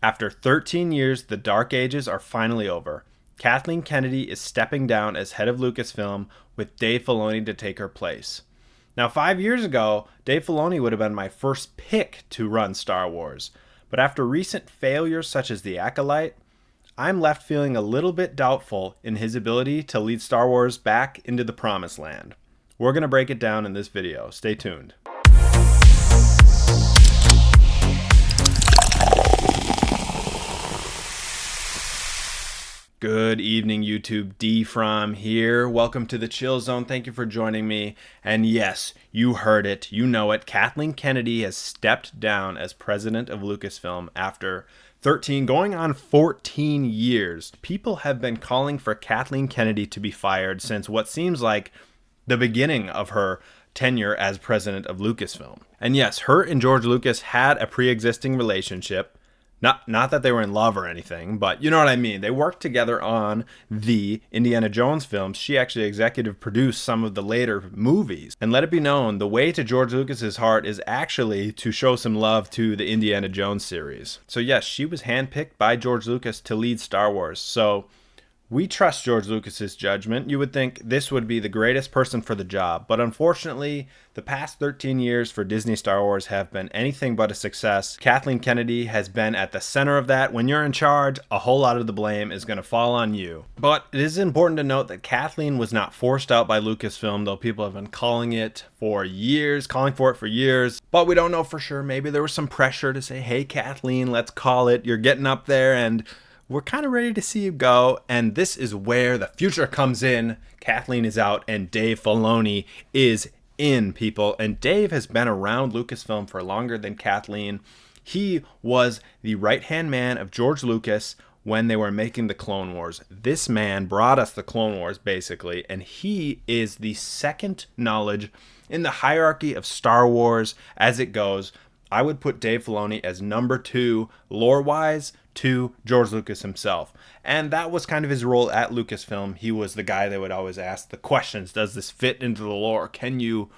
After 13 years, the Dark Ages are finally over. Kathleen Kennedy is stepping down as head of Lucasfilm, with Dave Filoni to take her place. Now, 5 years ago, Dave Filoni would have been my first pick to run Star Wars. But after recent failures such as the Acolyte, I'm left feeling a little bit doubtful in his ability to lead Star Wars back into the promised land. We're going to break it down in this video. Stay tuned. Good evening, YouTube. Dfromm here. Welcome to the Chill Zone. Thank you for joining me. And yes, you heard it. You know it. Kathleen Kennedy has stepped down as president of Lucasfilm after 13, going on 14 years. People have been calling for Kathleen Kennedy to be fired since what seems like the beginning of her tenure as president of Lucasfilm. And yes, her and George Lucas had a pre-existing relationship. Not that they were in love or anything, but you know what I mean. They worked together on the Indiana Jones films. She actually executive produced some of the later movies. And let it be known, the way to George Lucas's heart is actually to show some love to the Indiana Jones series. So yes, she was handpicked by George Lucas to lead Star Wars. So we trust George Lucas's judgment. You would think this would be the greatest person for the job, but unfortunately, the past 13 years for Disney Star Wars have been anything but a success. Kathleen Kennedy has been at the center of that. When you're in charge, a whole lot of the blame is going to fall on you. But it is important to note that Kathleen was not forced out by Lucasfilm, though people have been calling for it for years. But we don't know for sure. Maybe there was some pressure to say, hey, Kathleen, let's call it. You're getting up there and we're kind of ready to see you go, and this is where the future comes in. Kathleen is out, and Dave Filoni is in, people. And Dave has been around Lucasfilm for longer than Kathleen. He was the right-hand man of George Lucas when they were making the Clone Wars. This man brought us the Clone Wars, basically, and he is the second knowledge in the hierarchy of Star Wars as it goes. I would put Dave Filoni as number 2, lore-wise, to George Lucas himself. And that was kind of his role at Lucasfilm. He was the guy that would always ask the questions. Does this fit into the lore? Can you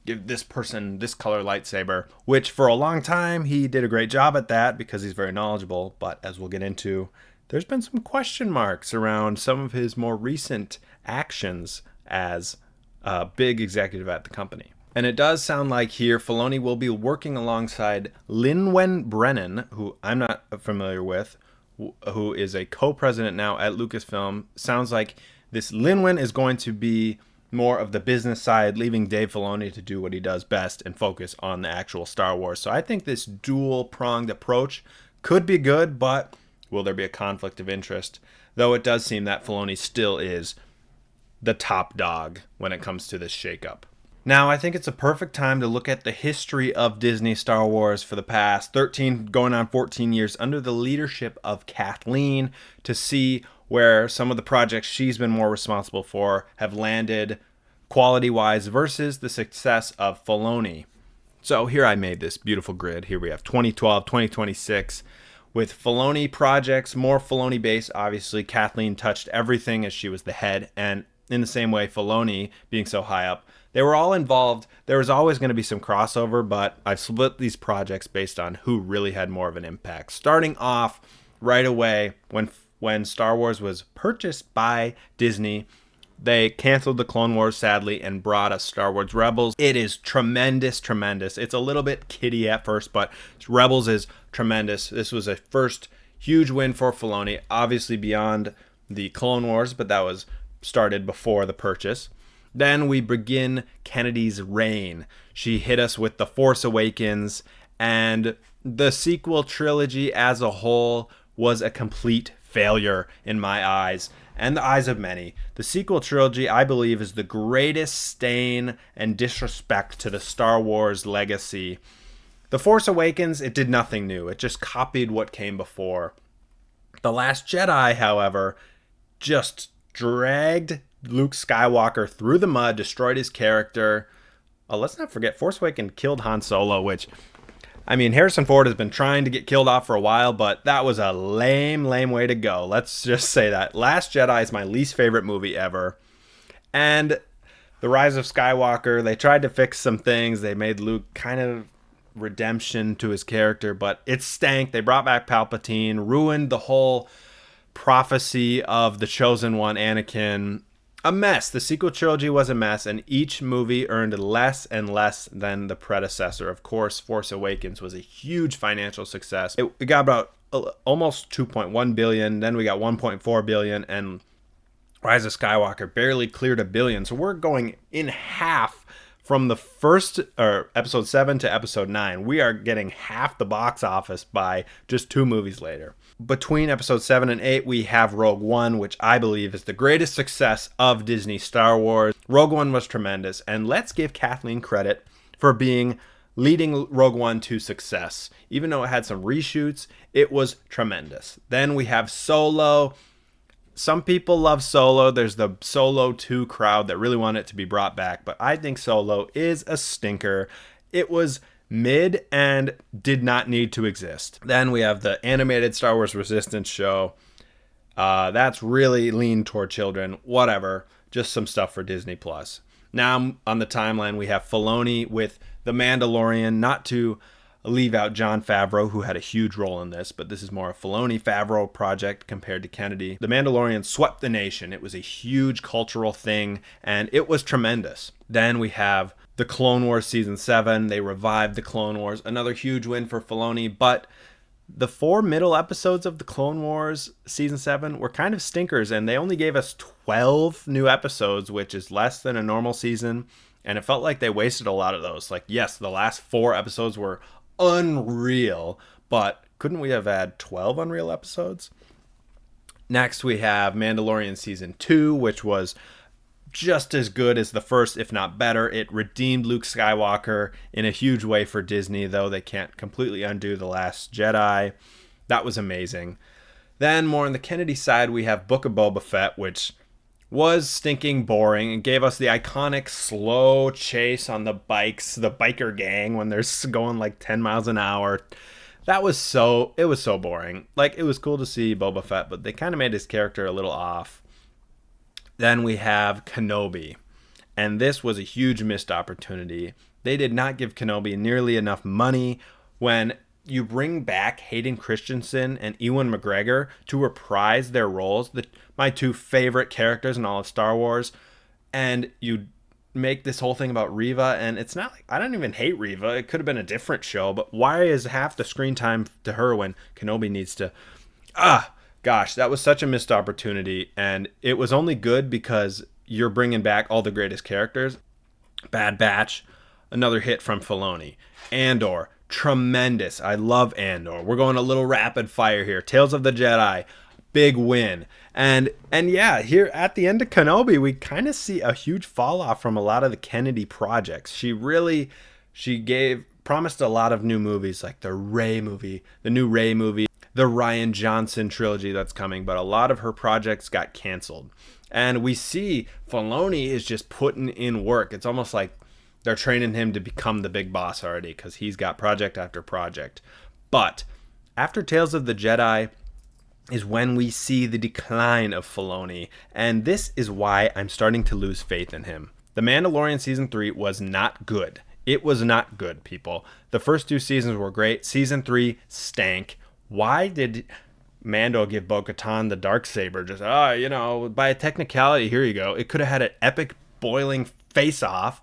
give this person this color lightsaber? Which for a long time, he did a great job at that because he's very knowledgeable. But as we'll get into, there's been some question marks around some of his more recent actions as a big executive at the company. And it does sound like here Filoni will be working alongside Lin-Wen Brennan, who I'm not familiar with, who is a co-president now at Lucasfilm. Sounds like this Lin-Wen is going to be more of the business side, leaving Dave Filoni to do what he does best and focus on the actual Star Wars. So I think this dual-pronged approach could be good, but will there be a conflict of interest? Though it does seem that Filoni still is the top dog when it comes to this shakeup. Now, I think it's a perfect time to look at the history of Disney Star Wars for the past 13, going on 14 years under the leadership of Kathleen to see where some of the projects she's been more responsible for have landed quality-wise versus the success of Filoni. So here I made this beautiful grid. Here we have 2012, 2026. With Filoni projects, more Filoni-based, obviously Kathleen touched everything as she was the head, and in the same way, Filoni being so high up, they were all involved. There was always going to be some crossover, but I've split these projects based on who really had more of an impact. Starting off right away, when Star Wars was purchased by Disney, they canceled the Clone Wars, sadly, and brought us Star Wars Rebels. It is tremendous. It's a little bit kiddie at first, but Rebels is tremendous. This was a first huge win for Filoni, obviously beyond the Clone Wars, but that was started before the purchase. Then we begin Kennedy's reign. She hit us with The Force Awakens, and the sequel trilogy as a whole was a complete failure in my eyes and the eyes of many. The sequel trilogy, I believe, is the greatest stain and disrespect to the Star Wars legacy. The Force Awakens, it did nothing new. It just copied what came before. The Last Jedi, however, just dragged Luke Skywalker through the mud, destroyed his character. Let's not forget, Force Awakens killed Han Solo, which, I mean, Harrison Ford has been trying to get killed off for a while, but that was a lame way to go. Let's just say that. Last Jedi is my least favorite movie ever. And The Rise of Skywalker, they tried to fix some things. They made Luke kind of redemption to his character, but it stank. They brought back Palpatine, ruined the whole prophecy of the Chosen One, Anakin. A mess. The sequel trilogy was a mess, and each movie earned less and less than the predecessor. Of course, Force Awakens was a huge financial success. It got about almost 2.1 billion. Then we got 1.4 billion, and Rise of Skywalker barely cleared $1 billion. So we're going in half from the first, or episode 7 to episode 9. We are getting half the box office by just 2 movies later. Between episode 7 and 8, we have Rogue One, which I believe is the greatest success of Disney Star Wars. Rogue One was tremendous, and let's give Kathleen credit for leading Rogue One to success. Even though it had some reshoots, it was tremendous. Then we have Solo. Some people love Solo. There's the Solo 2 crowd that really want it to be brought back, but I think Solo is a stinker. It was mid and did not need to exist. Then we have the animated Star Wars Resistance show. That's really leaned toward children. Whatever. Just some stuff for Disney Plus. Now on the timeline, we have Filoni with The Mandalorian, not to leave out Jon Favreau, who had a huge role in this, but this is more a Filoni-Favreau project compared to Kennedy. The Mandalorian swept the nation. It was a huge cultural thing, and it was tremendous. Then we have the Clone Wars Season 7. They revived the Clone Wars. Another huge win for Filoni, but the 4 middle episodes of the Clone Wars Season 7 were kind of stinkers, and they only gave us 12 new episodes, which is less than a normal season, and it felt like they wasted a lot of those. Like, yes, the last 4 episodes were unreal, but couldn't we have had 12 unreal episodes? Next, we have Mandalorian Season 2, which was just as good as the first, if not better. It redeemed Luke Skywalker in a huge way for Disney, though they can't completely undo The Last Jedi. That was amazing. Then, more on the Kennedy side, we have Book of Boba Fett, which was stinking boring and gave us the iconic slow chase on the bikes, the biker gang, when they're going like 10 miles an hour. It was so boring. Like, it was cool to see Boba Fett, but they kind of made his character a little off. Then we have Kenobi, and this was a huge missed opportunity. They did not give Kenobi nearly enough money. When you bring back Hayden Christensen and Ewan McGregor to reprise their roles, my 2 favorite characters in all of Star Wars, and you make this whole thing about Reva, and it's not like, I don't even hate Reva. It could have been a different show, but why is half the screen time to her when Kenobi needs to... Gosh, that was such a missed opportunity, and it was only good because you're bringing back all the greatest characters. Bad Batch, another hit from Filoni. Andor, tremendous. I love Andor. We're going a little rapid fire here. Tales of the Jedi, big win. And yeah, here at the end of Kenobi, we kind of see a huge fall off from a lot of the Kennedy projects. She promised a lot of new movies, like the new Rey movie, the Rian Johnson trilogy that's coming, but a lot of her projects got canceled. And we see Filoni is just putting in work. It's almost like they're training him to become the big boss already, because he's got project after project. But after Tales of the Jedi is when we see the decline of Filoni, and this is why I'm starting to lose faith in him. The Mandalorian Season 3 was not good. It was not good, people. The first 2 seasons were great. Season 3 stank. Why did Mando give Bo-Katan the Darksaber? Just, by a technicality, here you go. It could have had an epic boiling face-off.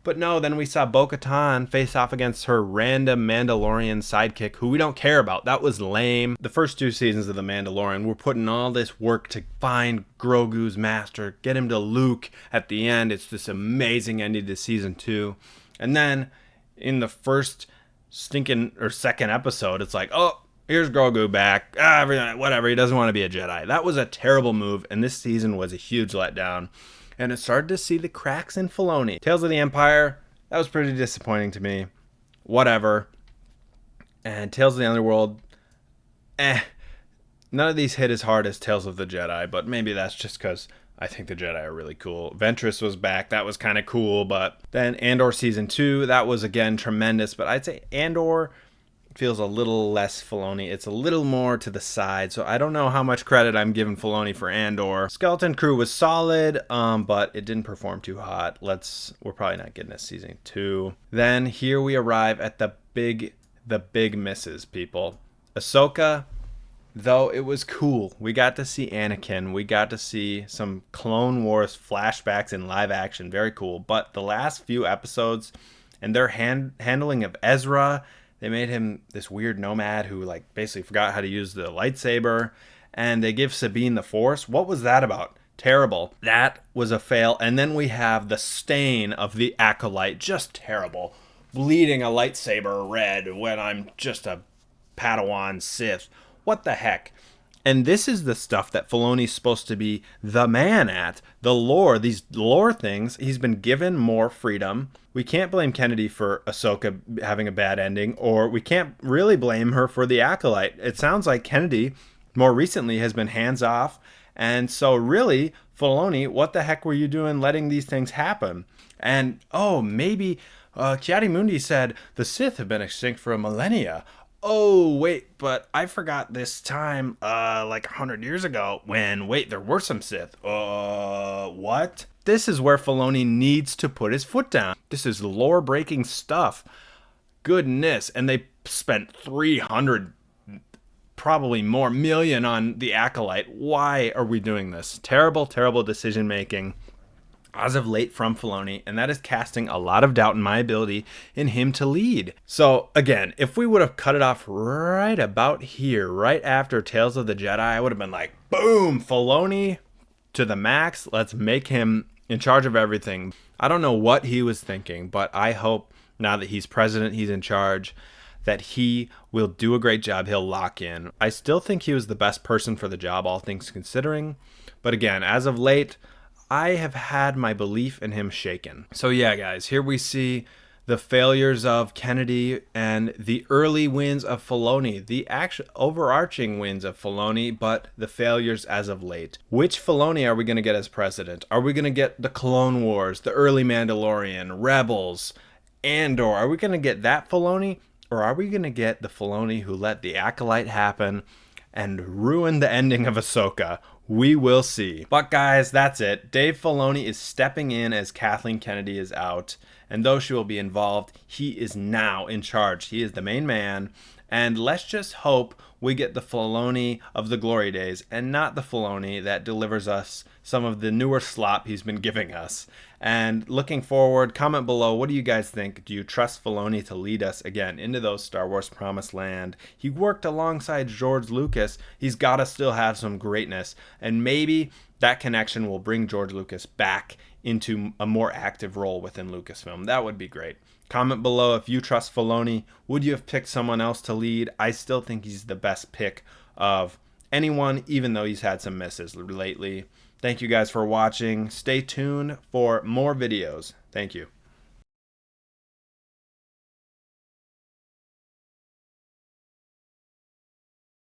But no, then we saw Bo-Katan face off against her random Mandalorian sidekick who we don't care about. That was lame. The first 2 seasons of The Mandalorian were putting all this work to find Grogu's master, get him to Luke at the end. It's this amazing ending to Season 2. And then in the first second episode, it's like, oh, here's Grogu back. Whatever, he doesn't want to be a Jedi. That was a terrible move, and this season was a huge letdown. And it started to see the cracks in Filoni. Tales of the Empire, that was pretty disappointing to me. Whatever. And Tales of the Underworld, none of these hit as hard as Tales of the Jedi, but maybe that's just because I think the Jedi are really cool. Ventress was back. That was kind of cool. But then Andor Season 2, that was, again, tremendous. But I'd say Andor feels a little less Filoni. It's a little more to the side, so I don't know how much credit I'm giving Filoni for Andor. Skeleton Crew was solid, but it didn't perform too hot. We're probably not getting a season 2. Then here we arrive at the big misses, people. Ahsoka, though it was cool. We got to see Anakin. We got to see some Clone Wars flashbacks in live action. Very cool. But the last few episodes and their handling of Ezra, they made him this weird nomad who like basically forgot how to use the lightsaber, and they give Sabine the Force. What was that about? Terrible. That was a fail. And then we have the stain of the Acolyte. Just terrible. Bleeding a lightsaber red when I'm just a Padawan Sith. What the heck? And this is the stuff that Filoni's supposed to be the man at. The lore, these lore things, he's been given more freedom. We can't blame Kennedy for Ahsoka having a bad ending, or we can't really blame her for the Acolyte. It sounds like Kennedy, more recently, has been hands off. And so really, Filoni, what the heck were you doing letting these things happen? And, maybe Ki-Adi-Mundi said the Sith have been extinct for a millennia. Oh, wait, but I forgot this time, like 100 years ago when, there were some Sith. What? This is where Filoni needs to put his foot down. This is lore-breaking stuff. Goodness. And they spent 300, probably more, million on the Acolyte. Why are we doing this? Terrible, terrible decision-making as of late from Filoni, and that is casting a lot of doubt in my ability in him to lead. So again, if we would have cut it off right about here, right after Tales of the Jedi, I would have been like, boom, Filoni to the max. Let's make him in charge of everything. I don't know what he was thinking, but I hope now that he's president, he's in charge, that he will do a great job. He'll lock in. I still think he was the best person for the job, all things considering. But again, as of late, I have had my belief in him shaken. So yeah, guys, here we see the failures of Kennedy and the early wins of Filoni, the actual overarching wins of Filoni, but the failures as of late. Which Filoni are we going to get as president? Are we going to get the Clone Wars, the early Mandalorian, Rebels, Andor? Are we going to get that Filoni? Or are we going to get the Filoni who let the Acolyte happen and ruin the ending of Ahsoka? We will see. But guys, that's it. Dave Filoni is stepping in as Kathleen Kennedy is out. And though she will be involved, he is now in charge. He is the main man. And let's just hope we get the Filoni of the glory days and not the Filoni that delivers us some of the newer slop he's been giving us. And looking forward, comment below, what do you guys think? Do you trust Filoni to lead us again into those Star Wars promised land? He worked alongside George Lucas. He's got to still have some greatness. And maybe that connection will bring George Lucas back into a more active role within Lucasfilm. That would be great. Comment below if you trust Filoni. Would you have picked someone else to lead? I still think he's the best pick of anyone, even though he's had some misses lately. Thank you guys for watching. Stay tuned for more videos. Thank you.